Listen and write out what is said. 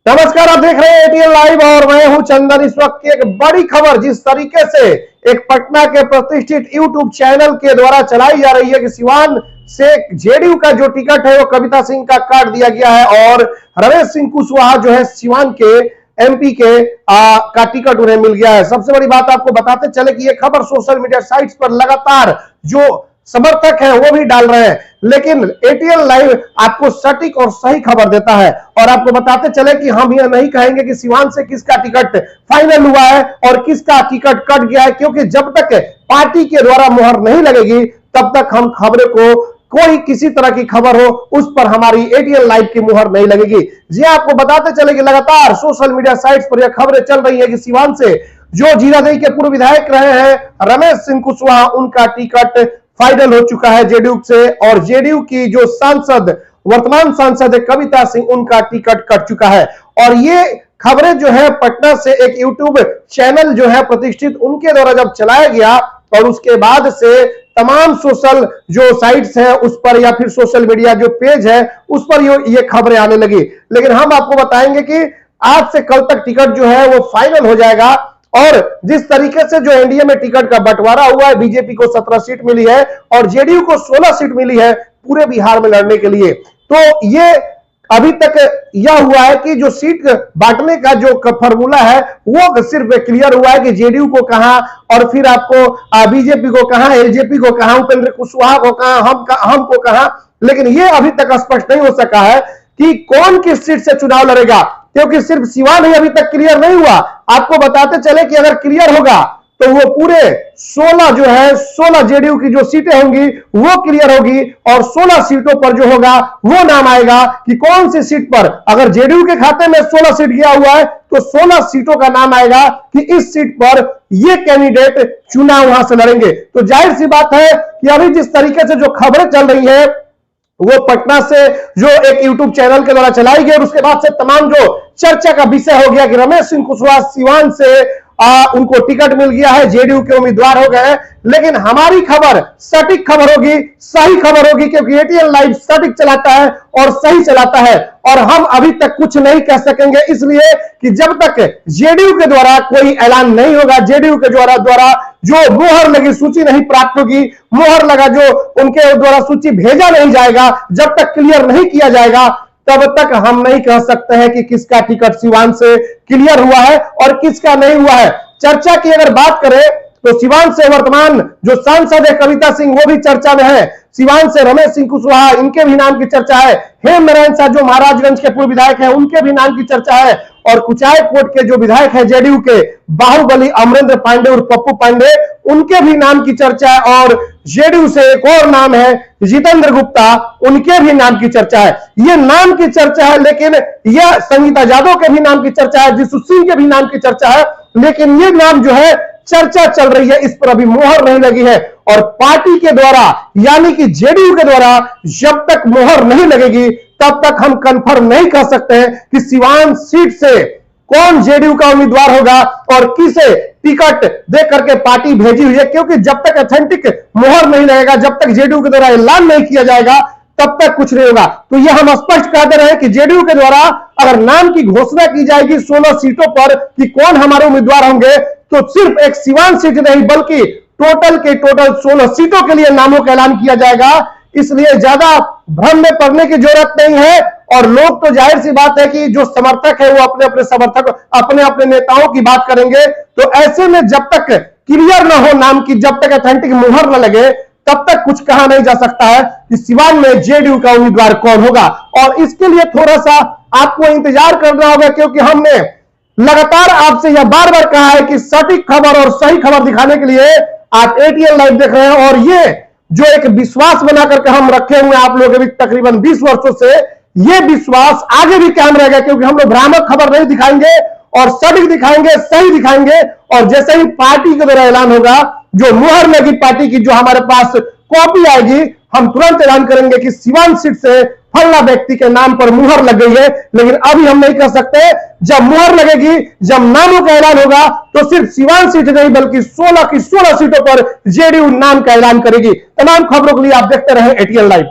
नमस्कार, आप देख रहे हैं एटीएन लाइव और मैं हूं चंदन। इस वक्त की एक बड़ी खबर, जिस तरीके से एक पटना के प्रतिष्ठित यूट्यूब चैनल के द्वारा चलाई जा रही है कि सिवान से जेडीयू का जो टिकट है वो कविता सिंह का काट दिया गया है और रमेश सिंह कुशवाहा जो है सिवान के एमपी के का टिकट उन्हें मिल गया है। सबसे बड़ी बात आपको बताते चले कि ये खबर सोशल मीडिया साइट्स पर लगातार जो समर्थक हैं वो भी डाल रहे हैं, लेकिन एटीएन लाइव आपको सटीक और सही खबर देता है। और आपको बताते चले कि हम यह नहीं कहेंगे कि सिवान से किसका टिकट फाइनल हुआ है और किसका टिकट कट गया है, क्योंकि जब तक पार्टी के द्वारा मुहर नहीं लगेगी तब तक हम खबरों को, कोई किसी तरह की खबर हो उस पर हमारी एटीएन लाइव की मुहर नहीं लगेगी। जी आपको बताते चले कि लगातार सोशल मीडिया साइट्स पर यह खबरें चल रही है कि सिवान से जो जीरादेई के पूर्व विधायक रहे हैं रमेश सिंह कुशवाहा, उनका टिकट फाइनल हो चुका है जेडीयू से, और जेडीयू की जो सांसद, वर्तमान सांसद कविता सिंह, उनका टिकट कट चुका है। और ये खबरें जो है पटना से एक यूट्यूब चैनल जो है प्रतिष्ठित, उनके द्वारा जब चलाया गया और उसके बाद से तमाम सोशल जो साइट्स हैं उस पर या फिर सोशल मीडिया जो पेज है उस पर ये खबरें आने लगी। लेकिन हम आपको बताएंगे कि आज से कल तक टिकट जो है वो फाइनल हो जाएगा। और जिस तरीके से जो एनडीए में टिकट का बंटवारा हुआ है, बीजेपी को 17 सीट मिली है और जेडीयू को 16 सीट मिली है पूरे बिहार में लड़ने के लिए। तो ये अभी तक यह हुआ है कि जो सीट बांटने का जो फॉर्मूला है वो सिर्फ क्लियर हुआ है कि जेडीयू को कहां और फिर आपको बीजेपी को कहां, एलजेपी को कहां, उपेंद्र कुशवाहा को कहां, हमको कहां। लेकिन ये अभी तक स्पष्ट नहीं हो सका है कि कौन किस सीट से चुनाव लड़ेगा, क्योंकि सिर्फ सिवान ही अभी तक क्लियर नहीं हुआ। आपको बताते चले कि अगर क्लियर होगा तो वो पूरे 16 जो है 16 जेडीयू की जो सीटें होंगी वो क्लियर होगी और 16 सीटों पर जो होगा वो नाम आएगा कि कौन सी सीट पर, अगर जेडीयू के खाते में 16 सीट गया हुआ है तो 16 सीटों का नाम आएगा कि इस सीट पर ये कैंडिडेट चुनाव वहां से लड़ेंगे। तो जाहिर सी बात है कि अभी जिस तरीके से जो खबरें चल रही है वो पटना से जो एक यूट्यूब चैनल के द्वारा चलाई गई और उसके बाद से तमाम जो चर्चा का विषय हो गया कि रमेश सिंह कुशवाहा सिवान से उनको टिकट मिल गया है, जेडीयू के उम्मीदवार हो गए हैं। लेकिन हमारी खबर सटीक खबर होगी, सही खबर होगी, क्योंकि एटीएन लाइव सटीक चलाता है और सही चलाता है। और हम अभी तक कुछ नहीं कह सकेंगे, इसलिए कि जब तक जेडीयू के द्वारा कोई ऐलान नहीं होगा, जेडीयू के द्वारा जो मुहर लगी सूची नहीं प्राप्त होगी, मुहर लगा जो उनके द्वारा सूची भेजा नहीं जाएगा, जब तक क्लियर नहीं किया जाएगा तब तक हम नहीं कह सकते हैं कि किसका टिकट सिवान से क्लियर हुआ है और किसका नहीं हुआ है। चर्चा की अगर बात करें तो सिवान से वर्तमान जो सांसद है कविता सिंह वो भी चर्चा में है, सिवान से रमेश सिंह कुशवाहा इनके भी नाम की चर्चा है, हेमनारायण शाह जो महाराजगंज के पूर्व विधायक हैं उनके भी नाम की चर्चा है, और कुचायकोट के जो विधायक हैं जेडीयू के बाहुबली अमरेंद्र पांडे और पप्पू पांडे, उनके भी नाम की चर्चा है। और जेडीयू से एक और नाम है जितेंद्र गुप्ता, उनके भी नाम की चर्चा है। ये नाम की चर्चा है, लेकिन यह संगीता यादव के भी नाम की चर्चा है, जिसु सिंह के भी नाम की चर्चा है, लेकिन ये नाम जो है चर्चा चल रही है, इस पर अभी मुहर नहीं लगी है। और पार्टी के द्वारा यानी कि जेडीयू के द्वारा जब तक मुहर नहीं लगेगी तब तक हम कंफर्म नहीं कर सकते हैं कि सिवान सीट से कौन जेडीयू का उम्मीदवार होगा और किसे टिकट दे करके पार्टी भेजी हुई है, क्योंकि जब तक ऑथेंटिक मुहर नहीं लगेगा, जब तक जेडीयू के द्वारा ऐलान नहीं किया जाएगा तब तक कुछ नहीं होगा। तो यह हम स्पष्ट कहते रहे कि जेडीयू के द्वारा अगर नाम की घोषणा की जाएगी 16 सीटों पर कि कौन हमारे उम्मीदवार होंगे, तो सिर्फ एक सिवान सीट नहीं बल्कि टोटल के टोटल 16 सीटों के लिए नामों का ऐलान किया जाएगा। इसलिए ज्यादा भ्रम में पड़ने की जरूरत नहीं है। और लोग तो जाहिर सी बात है कि जो समर्थक है वो अपने अपने समर्थक, अपने अपने नेताओं की बात करेंगे। तो ऐसे में जब तक क्लियर ना हो नाम की, जब तक ऑथेंटिक मुहर न लगे, तब तक कुछ कहा नहीं जा सकता है कि सिवान में जेडीयू का उम्मीदवार कौन होगा। और इसके लिए थोड़ा सा आपको इंतजार करना होगा, क्योंकि हमने लगातार आपसे यह बार बार कहा है कि सटीक खबर और सही खबर दिखाने के लिए आप एटीएन लाइव देख रहे हैं। और ये जो एक विश्वास बना करके हम रखे हुए आप लोग अभी तकरीबन 20 वर्षों से, ये विश्वास आगे भी कायम रहेगा, क्योंकि हम लोग भ्रामक खबर नहीं दिखाएंगे और सटीक दिखाएंगे, सही दिखाएंगे। और जैसे ही पार्टी के द्वारा ऐलान होगा, जो मुहर लगी पार्टी की, जो हमारे पास कॉपी आएगी, हम तुरंत ऐलान करेंगे कि सिवान सीट से फला व्यक्ति के नाम पर मुहर लग गई है। लेकिन अभी हम नहीं कर सकते। जब मुहर लगेगी, जब नामों का ऐलान होगा, तो सिर्फ सिवान सीट नहीं बल्कि 16 की 16 सीटों पर जेडीयू नाम का ऐलान करेगी। तमाम खबरों के लिए आप देखते रहे एटीएन लाइव।